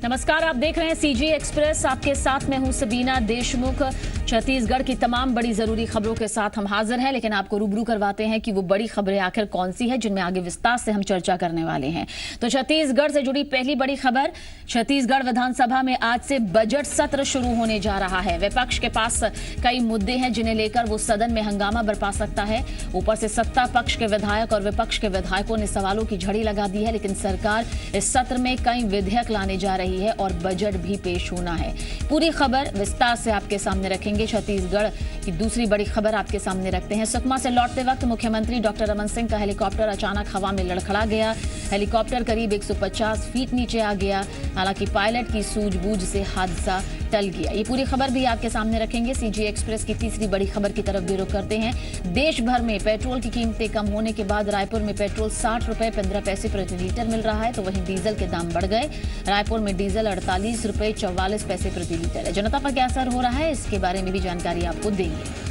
नमस्कार, आप देख रहे हैं सीजी एक्सप्रेस। आपके साथ मैं हूं सबीना देशमुख। छत्तीसगढ़ की तमाम बड़ी जरूरी खबरों के साथ हम हाजिर हैं, लेकिन आपको रूबरू करवाते हैं कि वो बड़ी खबरें आखिर कौन सी है जिनमें आगे विस्तार से हम चर्चा करने वाले हैं। तो छत्तीसगढ़ से जुड़ी पहली बड़ी खबर, छत्तीसगढ़ विधानसभा में आज से बजट सत्र शुरू होने जा रहा है। विपक्ष के पास कई मुद्दे हैं जिन्हें लेकर वो सदन में हंगामा बरपा सकता है। ऊपर से सत्ता पक्ष के विधायक और विपक्ष के विधायकों ने सवालों की झड़ी लगा दी है, लेकिन सरकार इस सत्र में कई विधेयक लाने जा रही है और बजट भी पेश होना है। पूरी खबर विस्तार से आपके सामने रखेंगे। छत्तीसगढ़ की दूसरी बड़ी खबर आपके सामने रखते हैं। सुकमा से लौटते वक्त मुख्यमंत्री डॉक्टर रमन सिंह का हेलीकॉप्टर अचानक हवा में लड़खड़ा गया। हेलीकॉप्टर करीब 150 फीट नीचे आ गया। हालांकि पायलट की सूझबूझ से हादसा टल गया। ये पूरी खबर भी आपके सामने रखेंगे। सीजी एक्सप्रेस की तीसरी बड़ी खबर की तरफ भी रुख करते हैं। देश भर में पेट्रोल की कीमतें कम होने के बाद रायपुर में पेट्रोल 60 रुपए 15 पैसे प्रति लीटर मिल रहा है, तो वहीं डीजल के दाम बढ़ गए। रायपुर में डीजल 48 रुपए 44 पैसे प्रति लीटर है। जनता पर क्या असर हो रहा है, इसके बारे में भी जानकारी आपको देंगे।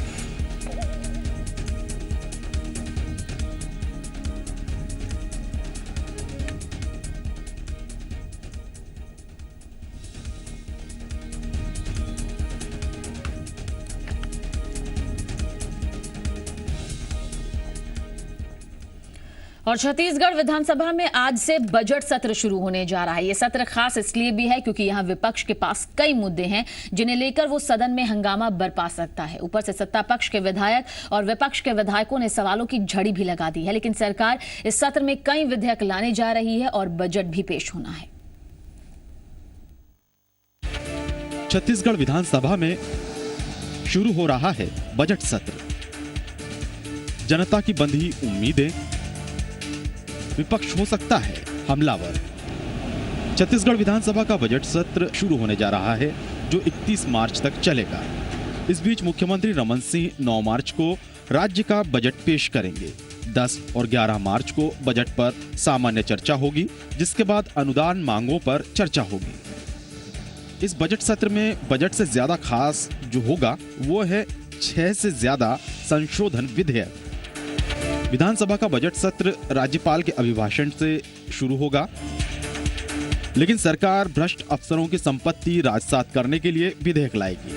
और छत्तीसगढ़ विधानसभा में आज से बजट सत्र शुरू होने जा रहा है। ये सत्र खास इसलिए भी है क्योंकि यहां विपक्ष के पास कई मुद्दे हैं जिन्हें लेकर वो सदन में हंगामा बरपा सकता है। ऊपर से सत्ता पक्ष के विधायक और विपक्ष के विधायकों ने सवालों की झड़ी भी लगा दी है, लेकिन सरकार इस सत्र में कई विधेयक लाने जा रही है और बजट भी पेश होना है। छत्तीसगढ़ विधानसभा में शुरू हो रहा है बजट सत्र। जनता की बंधी उम्मीदें, विपक्ष हो सकता है हमलावर। छत्तीसगढ़ विधानसभा का बजट सत्र शुरू होने जा रहा है जो 31 मार्च तक चलेगा। इस बीच मुख्यमंत्री रमन सिंह 9 मार्च को राज्य का बजट पेश करेंगे। 10 और 11 मार्च को बजट पर सामान्य चर्चा होगी, जिसके बाद अनुदान मांगों पर चर्चा होगी। इस बजट सत्र में बजट से ज्यादा खास जो होगा वो है 6 से ज्यादा संशोधन विधेयक। विधानसभा का बजट सत्र राज्यपाल के अभिभाषण से शुरू होगा, लेकिन सरकार भ्रष्ट अफसरों की संपत्ति राजसात करने के लिए विधेयक लाएगी।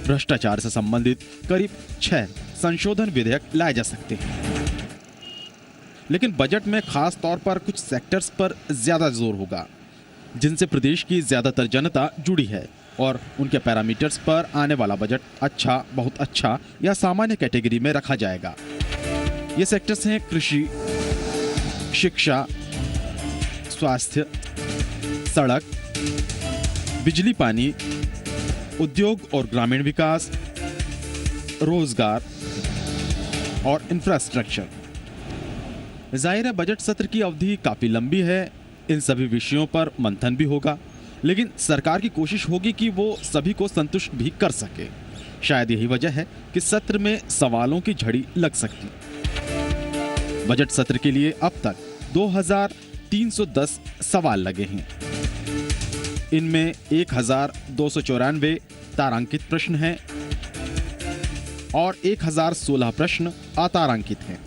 भ्रष्टाचार से संबंधित करीब 6 संशोधन विधेयक लाए जा सकते हैं, लेकिन बजट में खास तौर पर कुछ सेक्टर्स पर ज्यादा जोर होगा जिनसे प्रदेश की ज्यादातर जनता जुड़ी है और उनके पैरामीटर्स पर आने वाला बजट अच्छा, बहुत अच्छा या सामान्य कैटेगरी में रखा जाएगा। ये सेक्टर्स हैं कृषि, शिक्षा, स्वास्थ्य, सड़क, बिजली पानी, उद्योग और ग्रामीण विकास, रोजगार और इंफ्रास्ट्रक्चर। जाहिर है बजट सत्र की अवधि काफी लंबी है। इन सभी विषयों पर मंथन भी होगा, लेकिन सरकार की कोशिश होगी कि वो सभी को संतुष्ट भी कर सके। शायद यही वजह है कि सत्र में सवालों की झड़ी लग सकती। बजट सत्र के लिए अब तक 2310 सवाल लगे हैं। इनमें 1294 तारांकित प्रश्न हैं और 1016 प्रश्न अतारांकित हैं।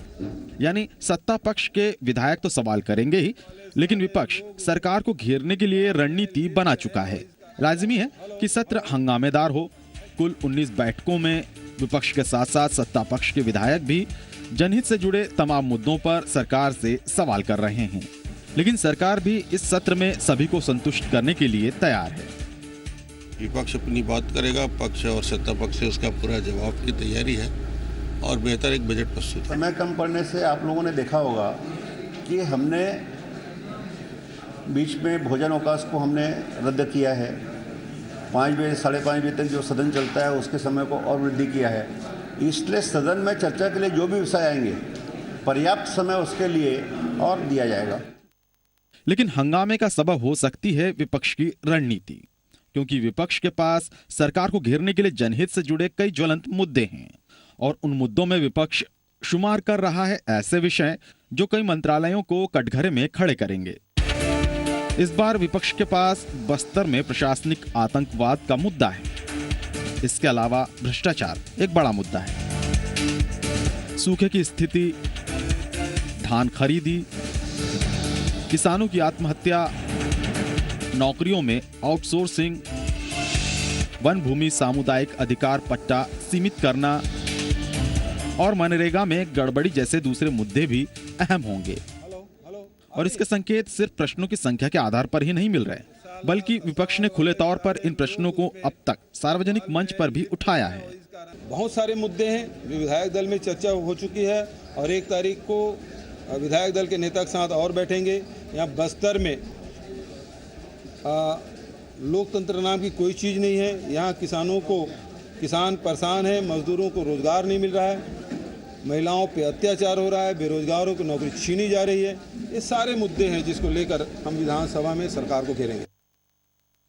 यानी सत्ता पक्ष के विधायक तो सवाल करेंगे ही, लेकिन विपक्ष सरकार को घेरने के लिए रणनीति बना चुका है। लाजिमी है कि सत्र हंगामेदार हो। कुल 19 बैठकों में विपक्ष के साथ साथ सत्ता पक्ष के विधायक भी जनहित से जुड़े तमाम मुद्दों पर सरकार से सवाल कर रहे हैं, लेकिन सरकार भी इस सत्र में सभी को संतुष्ट करने के लिए तैयार है। विपक्ष अपनी बात करेगा, पक्ष और सत्ता पक्ष से उसका पूरा जवाब की तैयारी है और बेहतर एक बजट प्रस्तुत है। समय कम पड़ने से आप लोगों ने देखा होगा कि हमने बीच में भोजन अवकाश को हमने रद्द किया है। 5 बजे 5:30 बजे तक जो सदन चलता है उसके समय को और वृद्धि किया है। इसलिए सदन में चर्चा के लिए जो भी विषय आएंगे पर्याप्त समय उसके लिए और दिया जाएगा। लेकिन हंगामे का सबब हो सकती है विपक्ष की रणनीति, क्योंकि विपक्ष के पास सरकार को घेरने के लिए जनहित से जुड़े कई ज्वलंत मुद्दे हैं और उन मुद्दों में विपक्ष शुमार कर रहा है ऐसे विषय जो कई मंत्रालयों को कटघरे में खड़े करेंगे। इस बार विपक्ष के पास बस्तर में प्रशासनिक आतंकवाद का मुद्दा है। इसके अलावा भ्रष्टाचार एक बड़ा मुद्दा है। सूखे की स्थिति, धान खरीदी, किसानों की आत्महत्या, नौकरियों में आउटसोर्सिंग, वन भूमि सामुदायिक अधिकार पट्टा सीमित करना और मनरेगा में गड़बड़ी जैसे दूसरे मुद्दे भी अहम होंगे। और इसके संकेत सिर्फ प्रश्नों की संख्या के आधार पर ही नहीं मिल रहे, बल्कि विपक्ष ने खुले तौर पर इन प्रश्नों को अब तक सार्वजनिक मंच पर भी उठाया है। बहुत सारे मुद्दे हैं जो विधायक दल में चर्चा हो चुकी है और 1 तारीख को विधायक दल के नेता के साथ और बैठेंगे। यहाँ बस्तर में लोकतंत्र नाम की कोई चीज़ नहीं है। यहाँ किसान परेशान है, मजदूरों को रोजगार नहीं मिल रहा है, महिलाओं पे अत्याचार हो रहा है, बेरोजगारों को नौकरी छीनी जा रही है। ये सारे मुद्दे हैं जिसको लेकर हम विधानसभा में सरकार को घेरेंगे।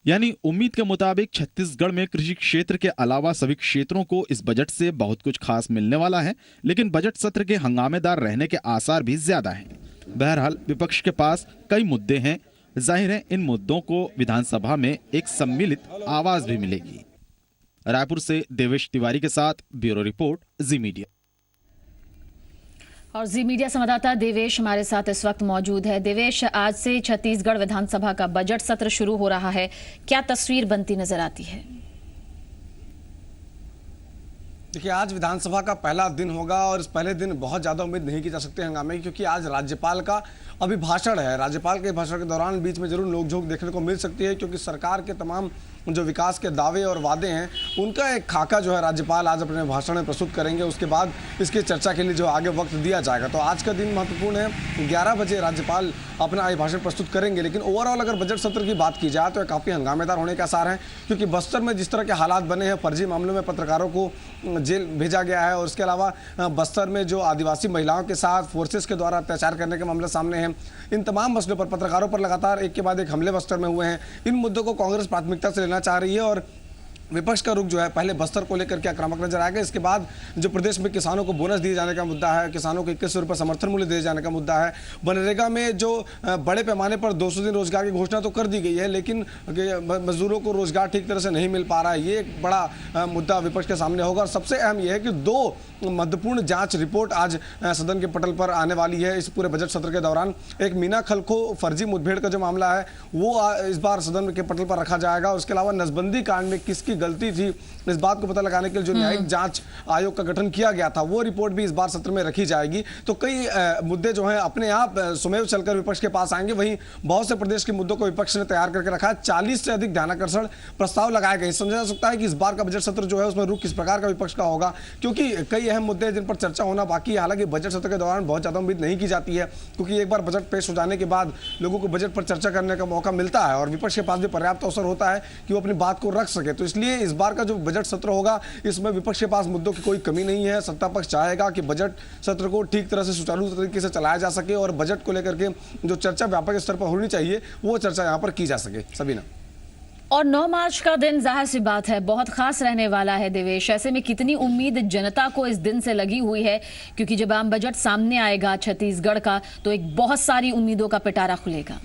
यानी उम्मीद के मुताबिक छत्तीसगढ़ में कृषि क्षेत्र के अलावा सभी क्षेत्रों को इस बजट से बहुत कुछ खास मिलने वाला है, लेकिन बजट सत्र के हंगामेदार रहने के आसार भी ज्यादा हैं। बहरहाल विपक्ष के पास कई मुद्दे हैं, जाहिर है इन मुद्दों को विधानसभा में एक सम्मिलित आवाज भी मिलेगी। रायपुर से देवेश तिवारी के साथ ब्यूरो रिपोर्ट, जी मीडिया। और जी मीडिया संवाददाता देवेश हमारे साथ इस वक्त मौजूद है। देवेश, आज से छत्तीसगढ़ विधानसभा का बजट सत्र शुरू हो रहा है, क्या तस्वीर बनती नजर आती है? देखिए, आज विधानसभा का पहला दिन होगा और इस पहले दिन बहुत ज्यादा उम्मीद नहीं की जा सकती हंगामे की, क्योंकि आज राज्यपाल का अभिभाषण है। राज्यपाल के भाषण के दौरान बीच में जरूर नोकझोंक देखने को मिल सकती है, क्योंकि सरकार के तमाम जो विकास के दावे और वादे हैं उनका एक खाका जो है राज्यपाल आज अपने भाषण में प्रस्तुत करेंगे। उसके बाद इसकी चर्चा के लिए जो आगे वक्त दिया जाएगा। तो आज का दिन महत्वपूर्ण है। 11 बजे राज्यपाल अपना अभिभाषण प्रस्तुत करेंगे। लेकिन ओवरऑल अगर बजट सत्र की बात की जाए तो काफ़ी हंगामेदार होने के आसार हैं, क्योंकि बस्तर में जिस तरह के हालात बने हैं, फर्जी मामलों में पत्रकारों को जेल भेजा गया है और इसके अलावा बस्तर में जो आदिवासी महिलाओं के साथ फोर्सेस के द्वारा अत्याचार करने के मामले सामने हैं, इन तमाम मसलों पर पत्रकारों पर लगातार एक के बाद एक हमले बस्तर में हुए हैं। इन मुद्दों को कांग्रेस प्राथमिकता से लेना चाह रही है और विपक्ष का रुख जो है पहले बस्तर को लेकर के आक्रामक नजर आएगा। इसके बाद जो प्रदेश में किसानों को बोनस दिए जाने का मुद्दा है, किसानों को 2100 रुपये समर्थन मूल्य दिए जाने का मुद्दा है, मनरेगा में जो बड़े पैमाने पर 200 दिन रोजगार की घोषणा तो कर दी गई है, लेकिन मजदूरों को रोजगार ठीक तरह से नहीं मिल पा रहा है। ये एक बड़ा मुद्दा विपक्ष के सामने होगा। और सबसे अहम यह है कि 2 महत्वपूर्ण जांच रिपोर्ट आज सदन के पटल पर आने वाली है इस पूरे बजट सत्र के दौरान। एक मीना खलखो फर्जी मुठभेड़ का जो मामला है वो इस बार सदन के पटल पर रखा जाएगा। उसके अलावा नसबंदी कांड में किसकी गलती थी इस बात को पता लगाने के लिए जो न्यायिक जांच आयोग का गठन किया गया था, वो रिपोर्ट भी इस बार सत्र में रखी जाएगी। तो कई मुद्दे जो हैं अपने आप सुमेव चलकर विपक्ष के पास आएंगे। वहीं बहुत से प्रदेश के मुद्दों को विपक्ष ने तैयार करके रखा है। 40 से अधिक ध्यानाकर्षण प्रस्ताव लगाए गए। समझा जा सकता है कि इस बार का बजट सत्र जो है उसमें रुख किस प्रकार का विपक्ष का होगा, क्योंकि कई अहम मुद्दे जिन पर चर्चा होना बाकी है। हालांकि बजट सत्र के दौरान बहुत ज्यादा उम्मीद नहीं की जाती है, क्योंकि एक बार बजट पेश हो जाने के बाद लोगों को बजट पर चर्चा करने का मौका मिलता है और विपक्ष के पास भी पर्याप्त अवसर होता है कि वो अपनी बात को रख सके। तो इसलिए इस बार का जो बजट सत्र होगा इसमें विपक्ष के पास मुद्दों की कोई कमी नहीं है। सत्ता पक्ष चाहेगा कि बजट सत्र को ठीक तरह से सुचारू तरीके से चलाया जा सके और बजट को लेकर के जो चर्चा व्यापक स्तर पर होनी चाहिए वो चर्चा यहां पर की जा सके। सबीना, और 9 मार्च का दिन जाहिर सी बात है बहुत खास रहने वाला है। देवेश, ऐसे में कितनी उम्मीद जनता को इस दिन से लगी हुई है, क्योंकि जब आम बजट सामने आएगा छत्तीसगढ़ का तो एक बहुत सारी उम्मीदों का पिटारा खुलेगा।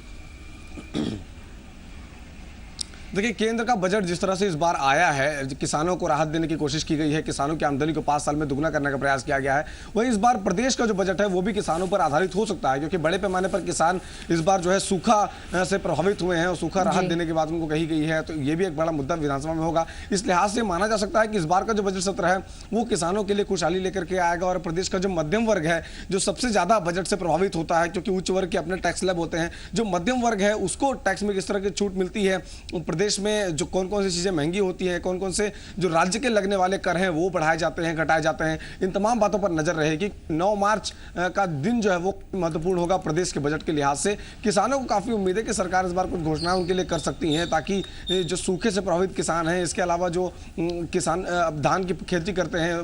देखिए, केंद्र का बजट जिस तरह से इस बार आया है, किसानों को राहत देने की कोशिश की गई है, किसानों की आमदनी को 5 साल में दुगना करने का प्रयास किया गया है। वहीं इस बार प्रदेश का जो बजट है वो भी किसानों पर आधारित हो सकता है, क्योंकि बड़े पैमाने पर किसान इस बार जो है सूखा से प्रभावित हुए हैं और सूखा राहत देने की बात उनको कही गई है। तो ये भी एक बड़ा मुद्दा विधानसभा में होगा। इस लिहाज से माना जा सकता है कि इस बार का जो बजट सत्र है वो किसानों के लिए खुशहाली लेकर के आएगा और प्रदेश का जो मध्यम वर्ग है, जो सबसे ज्यादा बजट से प्रभावित होता है, क्योंकि उच्च वर्ग के अपने टैक्स स्लैब होते हैं, जो मध्यम वर्ग है उसको टैक्स में किस तरह की छूट मिलती है, प्रदेश में जो कौन कौन सी चीजें महंगी होती हैं, कौन कौन से जो राज्य के लगने वाले कर हैं वो बढ़ाए जाते हैं, घटाए जाते हैं, इन तमाम बातों पर नजर रहेगी। 9 मार्च का दिन जो है वो महत्वपूर्ण होगा प्रदेश के बजट के लिहाज से। किसानों को काफी उम्मीद है कि सरकार इस बार कुछ घोषणाएं उनके लिए कर सकती हैं, ताकि जो सूखे से प्रभावित किसान हैं, इसके अलावा जो किसान धान की खेती करते हैं,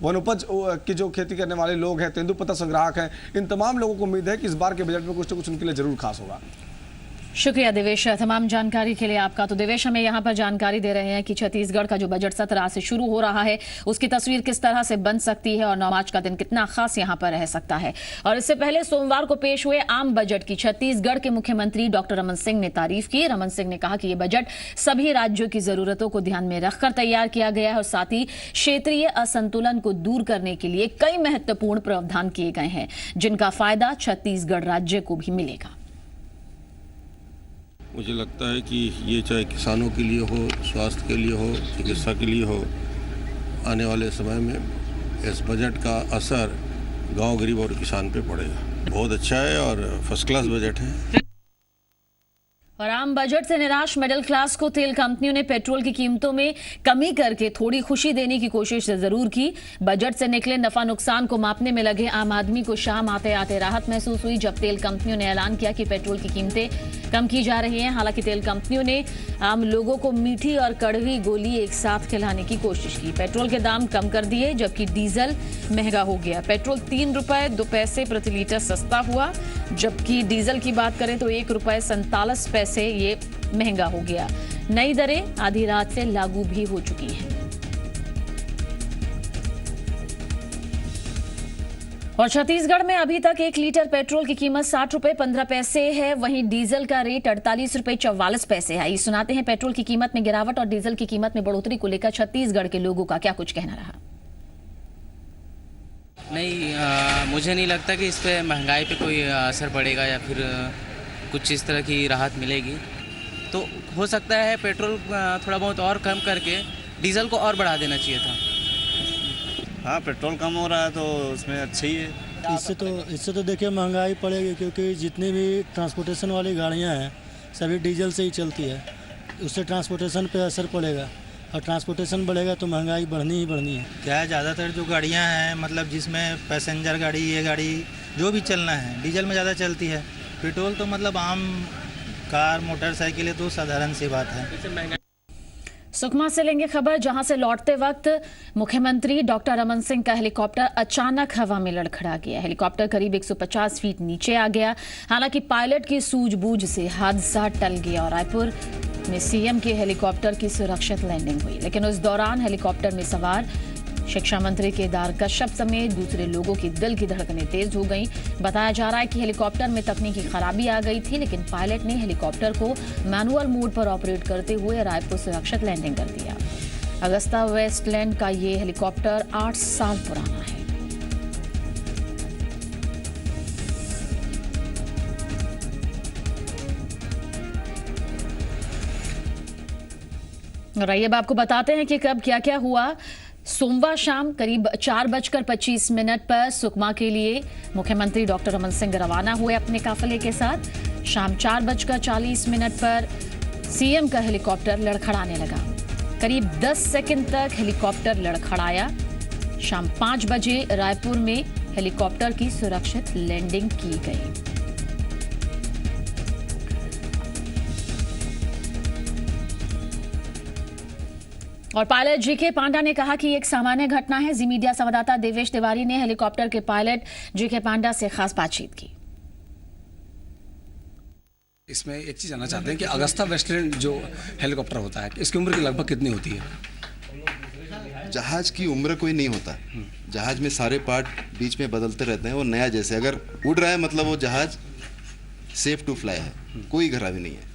वनोपज की जो खेती करने वाले लोग हैं, तेंदुपत्ता संग्राहक हैं, इन तमाम लोगों को उम्मीद है कि इस बार के बजट में कुछ न कुछ उनके लिए जरूर खास होगा। शुक्रिया देवेश तमाम जानकारी के लिए आपका। तो देवेश हमें यहाँ पर जानकारी दे रहे हैं कि छत्तीसगढ़ का जो बजट सत्र आज से शुरू हो रहा है उसकी तस्वीर किस तरह से बन सकती है और 9 मार्च का दिन कितना खास यहाँ पर रह सकता है। और इससे पहले सोमवार को पेश हुए आम बजट की छत्तीसगढ़ के मुख्यमंत्री डॉक्टर रमन सिंह ने तारीफ की। रमन सिंह ने कहा कि ये बजट सभी राज्यों की जरूरतों को ध्यान में रखकर तैयार किया गया है और साथ ही क्षेत्रीय असंतुलन को दूर करने के लिए कई महत्वपूर्ण प्रावधान किए गए हैं, जिनका फायदा छत्तीसगढ़ राज्य को भी मिलेगा। मुझे लगता है कि ये चाहे किसानों के लिए हो, स्वास्थ्य के लिए हो, चिकित्सा के लिए हो, आने वाले समय में इस बजट का असर गांव गरीब और किसान पे पड़ेगा। बहुत अच्छा है और फर्स्ट क्लास बजट है। और आम बजट से निराश मिडिल क्लास को तेल कंपनियों ने पेट्रोल की कीमतों में कमी करके थोड़ी खुशी देने की कोशिश जरूर की। बजट से निकले नफा नुकसान को मापने में लगे आम आदमी को शाम आते आते राहत महसूस हुई जब तेल कंपनियों ने ऐलान किया कि पेट्रोल की कीमतें कम की जा रही हैं। हालांकि तेल कंपनियों ने आम लोगों को मीठी और कड़वी गोली एक साथ खिलाने की कोशिश की। पेट्रोल के दाम कम कर दिए जबकि डीजल महंगा हो गया। पेट्रोल 3 रुपए 2 पैसे प्रति लीटर सस्ता हुआ, जबकि डीजल की बात करें तो 1 रुपए 47 पैसे ये महंगा हो गया। नई दरें आधी रात से लागू भी हो चुकी हैं। और छत्तीसगढ़ में अभी तक 1 लीटर पेट्रोल की कीमत 60 रुपए 15 पैसे है। वहीं डीजल का रेट 48 रुपए 44 पैसे है। ये सुनाते हैं पेट्रोल की कीमत में गिरावट और डीजल की कीमत में बढ़ोतरी को लेकर छत्तीसगढ़ के लोगों का क्या कुछ कहना रहा। नहीं, मुझे नहीं लगता कि इस पे महंगाई पे कोई असर पड़ेगा या फिर कुछ इस तरह की राहत मिलेगी। तो हो सकता है पेट्रोल थोड़ा बहुत और कम करके डीजल को और बढ़ा देना चाहिए था। हाँ, पेट्रोल कम हो रहा है तो उसमें अच्छा ही है। इससे तो देखिए महंगाई पड़ेगी, क्योंकि जितनी भी ट्रांसपोर्टेशन वाली गाड़ियाँ हैं सभी डीजल से ही चलती है। उससे ट्रांसपोर्टेशन पे असर पड़ेगा और ट्रांसपोर्टेशन बढ़ेगा तो महंगाई बढ़नी ही बढ़नी है। क्या है, ज़्यादातर जो गाड़ियाँ हैं मतलब जिसमें पैसेंजर गाड़ी, ये गाड़ी जो भी चलना है डीजल में ज़्यादा चलती है। पेट्रोल तो मतलब आम कार मोटरसाइकिल है तो साधारण सी बात है। सुकमा से लेंगे खबर, जहां से लौटते वक्त मुख्यमंत्री डॉक्टर रमन सिंह का हेलीकॉप्टर अचानक हवा में लड़खड़ा गया। हेलीकॉप्टर करीब 150 फीट नीचे आ गया। हालांकि पायलट की सूझबूझ से हादसा टल गया और रायपुर में सीएम के हेलीकॉप्टर की सुरक्षित लैंडिंग हुई। लेकिन उस दौरान हेलीकॉप्टर में सवार शिक्षा मंत्री केदार कश्यप समेत दूसरे लोगों की दिल की धड़कनें तेज हो गईं। बताया जा रहा है कि हेलीकॉप्टर में तकनीकी खराबी आ गई थी, लेकिन पायलट ने हेलीकॉप्टर को मैनुअल मोड पर ऑपरेट करते हुए रायपुर सुरक्षित लैंडिंग कर दिया। अगस्ता वेस्टलैंड का ये हेलीकॉप्टर 8 साल पुराना है। और आइए अब आपको बताते हैं कि कब क्या क्या हुआ। सोमवार शाम करीब 4:25 पर सुकमा के लिए मुख्यमंत्री डॉक्टर रमन सिंह रवाना हुए अपने काफिले के साथ। शाम 4:40 पर सीएम का हेलीकॉप्टर लड़खड़ाने लगा। करीब 10 सेकंड तक हेलीकॉप्टर लड़खड़ाया। शाम 5 बजे रायपुर में हेलीकॉप्टर की सुरक्षित लैंडिंग की गई। और पायलट जीके पांडा ने कहा कि एक सामान्य घटना है। जी मीडिया संवाददाता देवेश तिवारी ने हेलीकॉप्टर के पायलट जीके पांडा से खास बातचीत की। इसमें एक चीज़ जानना चाहते हैं कि अगस्ता वेस्टलैंड जो हेलीकॉप्टर होता है इसकी उम्र की लगभग कितनी होती है? जहाज की उम्र कोई नहीं होता। जहाज में सारे पार्ट बीच में बदलते रहते हैं। वो नया जैसे अगर उड़ रहा है मतलब वो जहाज सेफ टू फ्लाई है, कोई खराबी नहीं है।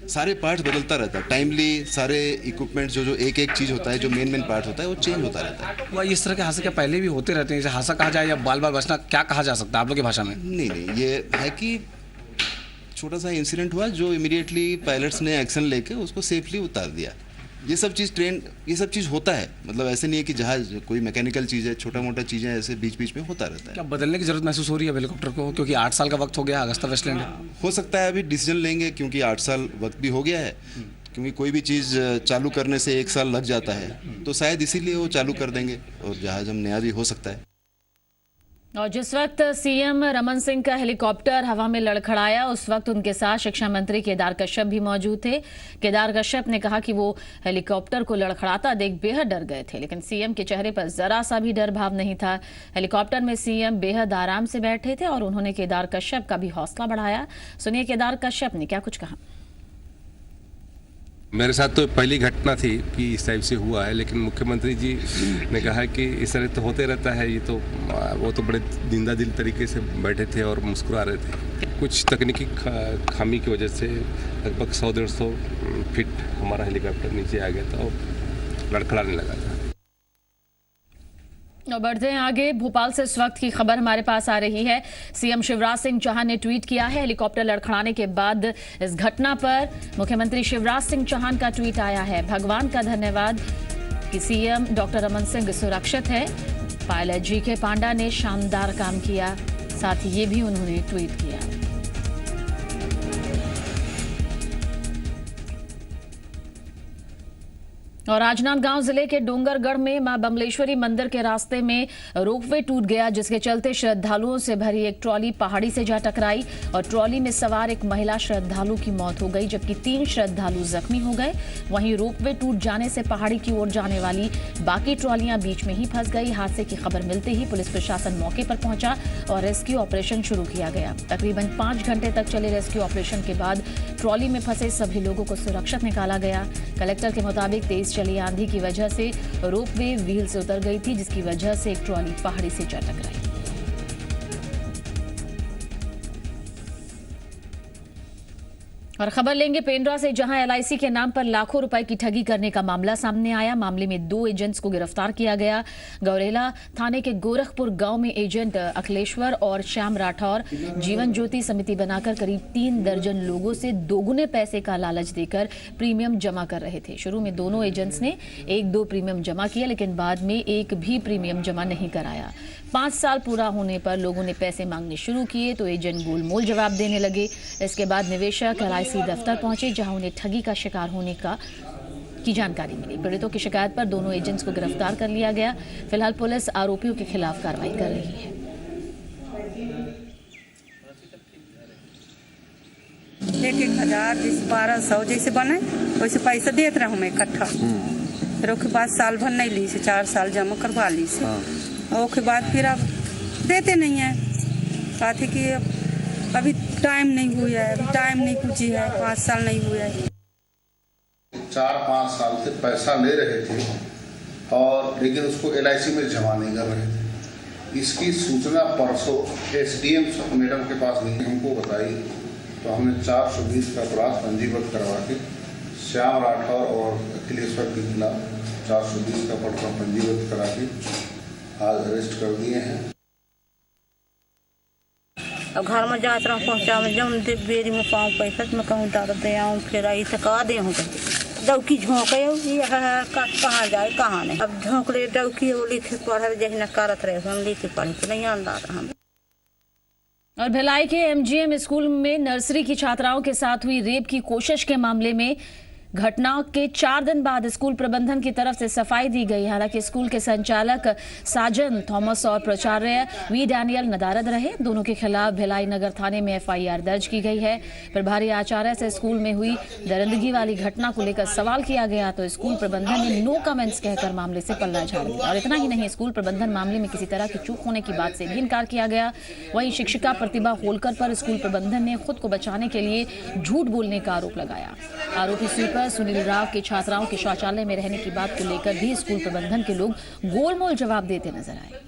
सारे पार्ट्स बदलता रहता है टाइमली। सारे इक्विपमेंट जो एक एक चीज़ होता है, जो मेन पार्ट होता है वो चेंज होता रहता है। वह इस तरह के हादसे क्या पहले भी होते रहते हैं? जैसे हादसा कहा जाए या बाल बाल बचना, क्या कहा जा सकता है आप लोग की भाषा में? नहीं, ये है कि छोटा सा इंसिडेंट हुआ जो इमीडिएटली पायलट्स ने एक्शन लेके उसको सेफली उतार दिया। ये सब चीज़ होता है। मतलब ऐसे नहीं है कि जहाज कोई मैकेनिकल चीज़ है, छोटा मोटा चीज़ें ऐसे बीच बीच में होता रहता है। क्या बदलने की जरूरत महसूस हो रही है हेलीकॉप्टर को, क्योंकि 8 साल का वक्त हो गया अगस्ता वेस्टलैंड? हो सकता है अभी डिसीजन लेंगे, क्योंकि 8 साल वक्त भी हो गया है। क्योंकि कोई भी चीज़ चालू करने से 1 साल लग जाता है, तो शायद इसीलिए वो चालू कर देंगे और जहाज हम नया भी हो सकता है। और जिस वक्त सीएम रमन सिंह का हेलीकॉप्टर हवा में लड़खड़ाया उस वक्त उनके साथ शिक्षा मंत्री केदार कश्यप भी मौजूद थे। केदार कश्यप ने कहा कि वो हेलीकॉप्टर को लड़खड़ाता देख बेहद डर गए थे, लेकिन सीएम के चेहरे पर जरा सा भी डर भाव नहीं था। हेलीकॉप्टर में सीएम बेहद आराम से बैठे थे और उन्होंने केदार कश्यप का भी हौसला बढ़ाया। सुनिए केदार कश्यप ने क्या कुछ कहा। मेरे साथ तो पहली घटना थी कि इस टाइप से हुआ है, लेकिन मुख्यमंत्री जी ने कहा कि इस तरह तो होते रहता है। ये तो वो तो बड़े जिंदा दिल तरीके से बैठे थे और मुस्कुरा रहे थे। कुछ तकनीकी खामी की वजह से लगभग 100-150 फीट हमारा हेलीकॉप्टर नीचे आ गया था और लड़खड़ाने लगा था। और बढ़ते हैं आगे। भोपाल से इस वक्त की खबर हमारे पास आ रही है। सीएम शिवराज सिंह चौहान ने ट्वीट किया है। हेलीकॉप्टर लड़खड़ाने के बाद इस घटना पर मुख्यमंत्री शिवराज सिंह चौहान का ट्वीट आया है। भगवान का धन्यवाद कि सीएम डॉक्टर रमन सिंह सुरक्षित है। पायलट जीके पांडा ने शानदार काम किया, साथ ही ये भी उन्होंने ट्वीट किया। और राजनांदगांव जिले के डोंगरगढ़ में मां बमलेश्वरी मंदिर के रास्ते में रोपवे टूट गया, जिसके चलते श्रद्धालुओं से भरी एक ट्रॉली पहाड़ी से जा टकराई और ट्रॉली में सवार एक महिला श्रद्धालु की मौत हो गई, जबकि 3 श्रद्धालु जख्मी हो गए। वहीं रोपवे टूट जाने से पहाड़ी की ओर जाने वाली बाकी ट्रॉलियां बीच में ही फंस गई। हादसे की खबर मिलते ही पुलिस प्रशासन मौके पर पहुंचा और रेस्क्यू ऑपरेशन शुरू किया गया। तकरीबन 5 घंटे तक चले रेस्क्यू ऑपरेशन के बाद ट्रॉली में फंसे सभी लोगों को सुरक्षित निकाला गया। कलेक्टर के मुताबिक तेज चली आंधी की वजह से रोपवे व्हील से उतर गई थी, जिसकी वजह से एक ट्रॉली पहाड़ी से जा टकराई। और खबर लेंगे पेंड्रा से, जहां एलआईसी के नाम पर लाखों रुपए की ठगी करने का मामला सामने आया। मामले में 2 एजेंट्स को गिरफ्तार किया गया। गौरेला थाने के गोरखपुर गांव में एजेंट अखिलेश्वर और श्याम राठौर जीवन ज्योति समिति बनाकर करीब 3 दर्जन लोगों से दोगुने पैसे का लालच देकर प्रीमियम जमा कर रहे थे। शुरू में दोनों एजेंट्स ने 1-2 प्रीमियम जमा किया, लेकिन बाद में एक भी प्रीमियम जमा नहीं कराया। 5 साल पूरा होने पर लोगों ने पैसे मांगने शुरू किए तो एजेंट गोलमोल जवाब देने लगे। इसके बाद निवेशक एलआईसी दफ्तर पहुंचे, जहां उन्हें ठगी का शिकार होने की जानकारी मिली। पीड़ितों की शिकायत पर दोनों एजेंट्स को गिरफ्तार कर लिया गया। फिलहाल पुलिस आरोपियों के खिलाफ कार्रवाई कर रही है। 1,000 जैसे 1200 जैसे बने वैसे पैसा देते रहो मैं इकट्ठा। फिर उसके बाद साल भर नहीं ली से 4 साल जमा करवा ली से, और उसके बाद फिर अब देते नहीं है। कहते कि अभी टाइम नहीं हुआ है, अभी टाइम नहीं पूछी है, 5 साल नहीं हुआ है। 4-5 साल से पैसा ले रहे थे और लेकिन उसको एलआईसी में जमा नहीं कर रहे थे। इसकी सूचना परसों एसडीएम मैडम के पास नहीं हमको बताई, तो हमने 420 का अपराध पंजीबद्ध करवा के श्याम राठौर और अखिलेश्वर के खिलाफ 420 का अपराध पंजीबद्ध करा के आज अरेस्ट कर दिए हैं। अब घर में जात रहा पहुँचा में जब बेरी में पाऊँ पैसा तो मैं कहूँ दादा दे आऊँ, फिर आई तो कहा दे हूँ डौकी झोंक कहाँ जाए कहाँ नहीं। अब झोंक ले डौकी वो लिखे पढ़े जैसे न करत रहे हम लिखे पढ़े तो नहीं अंदाज हम। और भिलाई के एमजीएम स्कूल में नर्सरी की छात्राओं के साथ हुई रेप की कोशिश के मामले में घटना के 4 दिन बाद स्कूल प्रबंधन की तरफ से सफाई दी गई। हालांकि स्कूल के संचालक साजन थॉमस और प्राचार्य वी डैनियल नदारद रहे। दोनों के खिलाफ भिलाई नगर थाने में एफआईआर दर्ज की गई है। प्रभारी आचार्य से स्कूल में हुई दरिंदगी वाली घटना को लेकर सवाल किया गया तो स्कूल प्रबंधन ने नो कमेंट्स कहकर मामले से पल्ला झाड़ दिया। और इतना ही नहीं, स्कूल प्रबंधन मामले में किसी तरह की चूक होने की बात से भी इनकार किया गया। वहीं शिक्षिका प्रतिभा होलकर पर स्कूल प्रबंधन ने खुद को बचाने के लिए झूठ बोलने का आरोप लगाया। आरोपी स्वीपर सुनील राव के छात्राओं के शौचालय में रहने की बात को लेकर भी स्कूल प्रबंधन के लोग गोलमोल जवाब देते नजर आए।